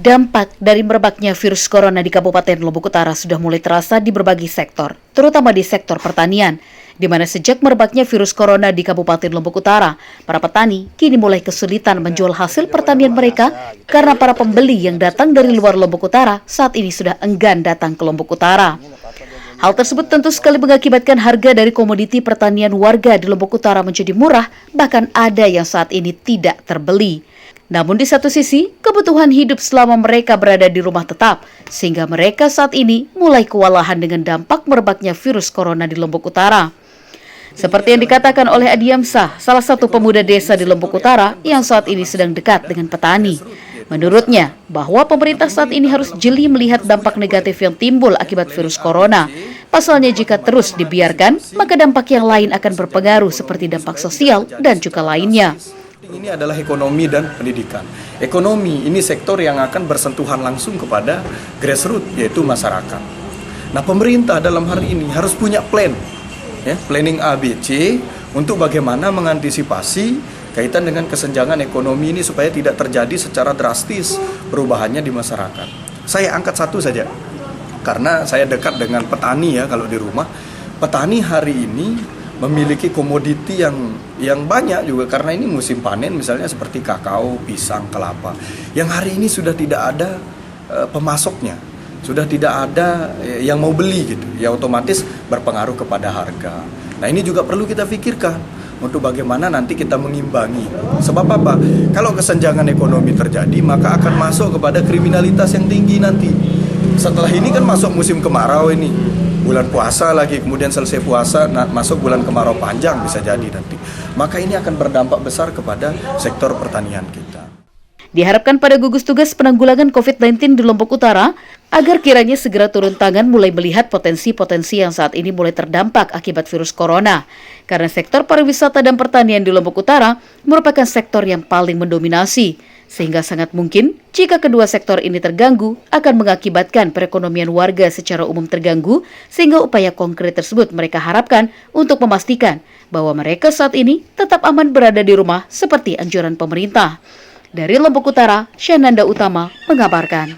Dampak dari merebaknya virus corona di Kabupaten Lombok Utara sudah mulai terasa di berbagai sektor, terutama di sektor pertanian, di mana sejak merebaknya virus corona di Kabupaten Lombok Utara, para petani kini mulai kesulitan menjual hasil pertanian mereka karena para pembeli yang datang dari luar Lombok Utara saat ini sudah enggan datang ke Lombok Utara. Hal tersebut tentu sekali mengakibatkan harga dari komoditi pertanian warga di Lombok Utara menjadi murah, bahkan ada yang saat ini tidak terbeli. Namun di satu sisi, kebutuhan hidup selama mereka berada di rumah tetap, sehingga mereka saat ini mulai kewalahan dengan dampak merebaknya virus corona di Lombok Utara. Seperti yang dikatakan oleh Adiamsah, salah satu pemuda desa di Lombok Utara yang saat ini sedang dekat dengan petani. Menurutnya, bahwa pemerintah saat ini harus jeli melihat dampak negatif yang timbul akibat virus corona. Pasalnya jika terus dibiarkan, maka dampak yang lain akan berpengaruh seperti dampak sosial dan juga lainnya. Ini adalah ekonomi dan pendidikan. Ekonomi ini sektor yang akan bersentuhan langsung kepada grassroots, yaitu masyarakat. Nah, pemerintah dalam hari ini harus punya plan, ya, planning A, B, C, untuk bagaimana mengantisipasi kaitan dengan kesenjangan ekonomi ini supaya tidak terjadi secara drastis perubahannya di masyarakat. Saya angkat satu saja, karena saya dekat dengan petani ya kalau di rumah. Petani hari ini memiliki komoditi yang banyak juga karena ini musim panen, misalnya seperti kakao, pisang, kelapa, yang hari ini sudah tidak ada pemasoknya, sudah tidak ada yang mau beli gitu, ya otomatis berpengaruh kepada harga. Nah, ini juga perlu kita pikirkan untuk bagaimana nanti kita mengimbangi. Sebab apa? Kalau kesenjangan ekonomi terjadi, maka akan masuk kepada kriminalitas yang tinggi nanti. Setelah ini kan masuk musim kemarau ini, bulan puasa lagi, kemudian selesai puasa, masuk bulan kemarau panjang bisa jadi nanti. Maka ini akan berdampak besar kepada sektor pertanian kita. Diharapkan pada gugus tugas penanggulangan COVID-19 di Lombok Utara, agar kiranya segera turun tangan mulai melihat potensi-potensi yang saat ini mulai terdampak akibat virus corona. Karena sektor pariwisata dan pertanian di Lombok Utara merupakan sektor yang paling mendominasi. Sehingga sangat mungkin jika kedua sektor ini terganggu akan mengakibatkan perekonomian warga secara umum terganggu, sehingga upaya konkret tersebut mereka harapkan untuk memastikan bahwa mereka saat ini tetap aman berada di rumah seperti anjuran pemerintah. Dari Lombok Utara, Syananda Utama mengabarkan.